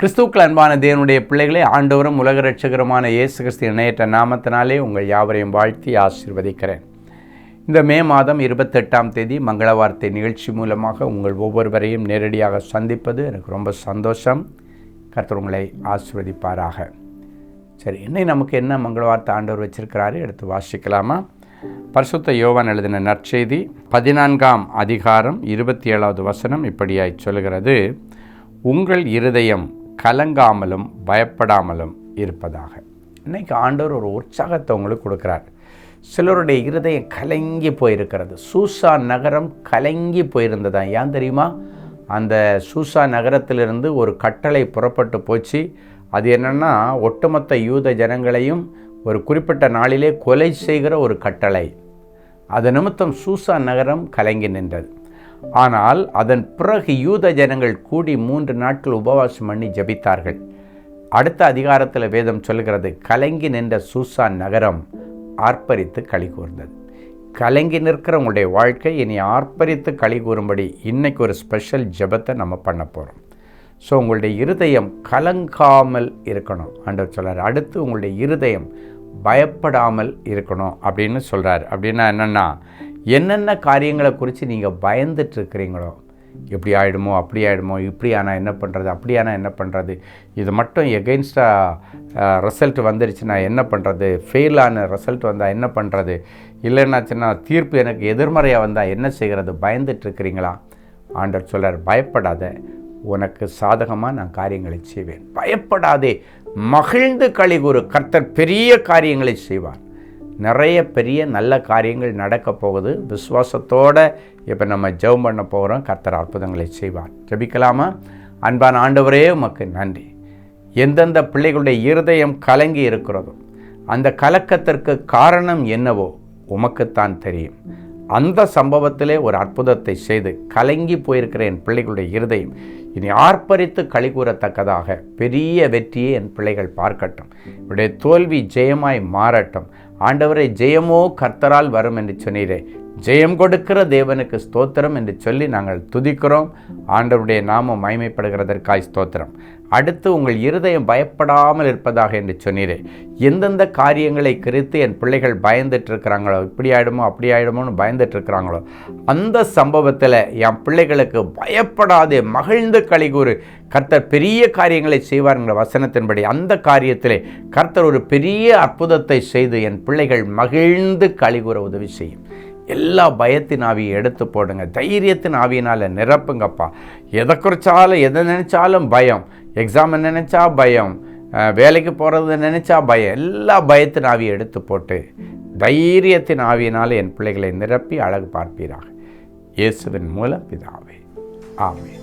கிறிஸ்துவுக்குள் அன்பான தேவனுடைய பிள்ளைகளே, ஆண்டவரும் உலக இரட்சகருமான இயேசு கிறிஸ்து இணையற்ற நாமத்தினாலே உங்கள் யாவரையும் வாழ்த்தி ஆசீர்வதிக்கிறேன். இந்த மே மாதம் 28ஆம் தேதி மங்கள வார்த்தை நிகழ்ச்சி மூலமாக உங்கள் ஒவ்வொருவரையும் நேரடியாக சந்திப்பது எனக்கு ரொம்ப சந்தோஷம். கர்த்தர் உங்களை ஆசீர்வதிப்பாராக. சரி, இன்னைக்கு நமக்கு என்ன மங்கள வார்த்தை ஆண்டவர் வச்சிருக்கிறாரு எடுத்து வாசிக்கலாமா? பரிசுத்த யோவான் எழுதின நற்செய்தி 14ஆம் அதிகாரம் 27வது வசனம் இப்படியாய் சொல்கிறது: உங்கள் இருதயம் கலங்காமலும் பயப்படாமலும் இருப்பதாக. இன்றைக்கி ஆண்டவர் ஒரு உற்சாகத்தை உங்களுக்கு கொடுக்குறார். சிலருடைய இருதயம் கலங்கி போயிருக்கிறது. சூசா நகரம் கலங்கி போயிருந்ததான். ஏன் தெரியுமா? அந்த சூசா நகரத்திலிருந்து ஒரு கட்டளை புறப்பட்டு போச்சு. அது என்னென்னா, ஒட்டுமொத்த யூத ஜனங்களையும் ஒரு குறிப்பிட்ட நாளிலே கொலை செய்கிற ஒரு கட்டளை. அது நிமித்தம் சூசா நகரம் கலங்கி நின்றது. ஆனால் அதன் பிறகு யூத ஜனங்கள் கூடி 3 நாட்கள் உபவாசம் பண்ணி ஜெபித்தார்கள். அடுத்த அதிகாரத்தில் வேதம் சொல்கிறது, கலங்கி நின்ற சூசா நகரம் ஆர்ப்பரித்து களி கூர்ந்தது. கலங்கி நிற்கிற உங்களுடைய வாழ்க்கை இனி ஆர்ப்பரித்து களி கூறும்படி இன்றைக்கி ஒரு ஸ்பெஷல் ஜெபத்தை நம்ம பண்ண போகிறோம். ஸோ உங்களுடைய இருதயம் கலங்காமல் இருக்கணும் ஆண்டவர் சொல்கிறார். அடுத்து உங்களுடைய இருதயம் பயப்படாமல் இருக்கணும் அப்படின்னு சொல்கிறார். அப்படின்னா என்னென்னா, என்னென்ன காரியங்களை குறித்து நீங்கள் பயந்துட்டுருக்கிறீங்களோ, எப்படி ஆகிடுமோ அப்படி ஆகிடுமோ, இப்படி ஆனால் என்ன பண்ணுறது, அப்படி ஆனால் என்ன பண்ணுறது, இது மட்டும் எகெயின்ஸ்டாக ரிசல்ட் வந்துருச்சுன்னா என்ன பண்ணுறது, ஃபெயிலான ரிசல்ட் வந்தால் என்ன பண்ணுறது, இல்லைன்னாச்சுன்னா தீர்ப்பு எனக்கு எதிர்மறையாக வந்தால் என்ன செய்கிறது, பயந்துட்டுருக்கிறீங்களா? ஆண்டவர் சொல்கிறார், பயப்படாத, உனக்கு சாதகமாக நான் காரியங்களை செய்வேன். பயப்படாதே, மகிழ்ந்து களி கூறு, கர்த்தர் பெரிய காரியங்களை செய்வார். நிறைய பெரிய நல்ல காரியங்கள் நடக்க போகுது. விசுவாசத்தோடு இப்போ நம்ம ஜெபம் பண்ண போகிறோம். கர்த்தர் அற்புதங்களை செய்வார். ஜெபிக்கலாமா? அன்பான ஆண்டவரே, உமக்கு நன்றி. எந்தெந்த பிள்ளைகளுடைய இருதயம் கலங்கி இருக்கிறதோ அந்த கலக்கத்திற்கு காரணம் என்னவோ உமக்குத்தான் தெரியும். அந்த சம்பவத்திலே ஒரு அற்புதத்தை செய்து கலங்கி போயிருக்கிற என் பிள்ளைகளுடைய இருதயம் இனி ஆர்ப்பரித்து களி கூறத்தக்கதாக பெரிய வெற்றியை என் பிள்ளைகள் பார்க்கட்டும். இவருடைய தோல்வி ஜெயமாய் மாறட்டும். ஆண்டவரை, ஜெயமோ கர்த்தரால் வரும் என்று சொன்னீரே, ஜெயம் கொடுக்கிற தேவனுக்கு ஸ்தோத்திரம் என்று சொல்லி நாங்கள் துதிக்கிறோம். ஆண்டவருடைய நாமம் மகிமைப்படுகிறதற்காய் ஸ்தோத்திரம். அடுத்து உங்கள் இருதயம் பயப்படாமல் இருப்பதாக என்று சொன்னீரே, எந்தெந்த காரியங்களை குறித்து என் பிள்ளைகள் பயந்துட்டு இருக்கிறாங்களோ, இப்படி ஆகிடுமோ அப்படி ஆகிடுமோன்னு பயந்துட்டு இருக்கிறாங்களோ, அந்த சம்பவத்தில் என் பிள்ளைகளுக்கு பயப்படாதே, மகிழ்ந்து களி கூறு, கர்த்தர் பெரிய காரியங்களை செய்வார்ங்கிற வசனத்தின்படி அந்த காரியத்திலே கர்த்தர் ஒரு பெரிய அற்புதத்தை செய்து என் பிள்ளைகள் மகிழ்ந்து களி கூற உதவி செய்யும். எல்லா பயத்தின் ஆவியை எடுத்து போடுங்க. தைரியத்தின் ஆவியினால் நிரப்புங்கப்பா. எதை குறித்தாலும் எதை நினச்சாலும் பயம், எக்ஸாம் நினச்சா பயம், வேலைக்கு போகிறது நினச்சா பயம், எல்லா பயத்தின் ஆவியை எடுத்து போட்டு தைரியத்தின் ஆவியினால் என் பிள்ளைகளை நிரப்பி அழகு பார்ப்பீராக. இயேசுவின் மூலம் பிதாவே, ஆமென்.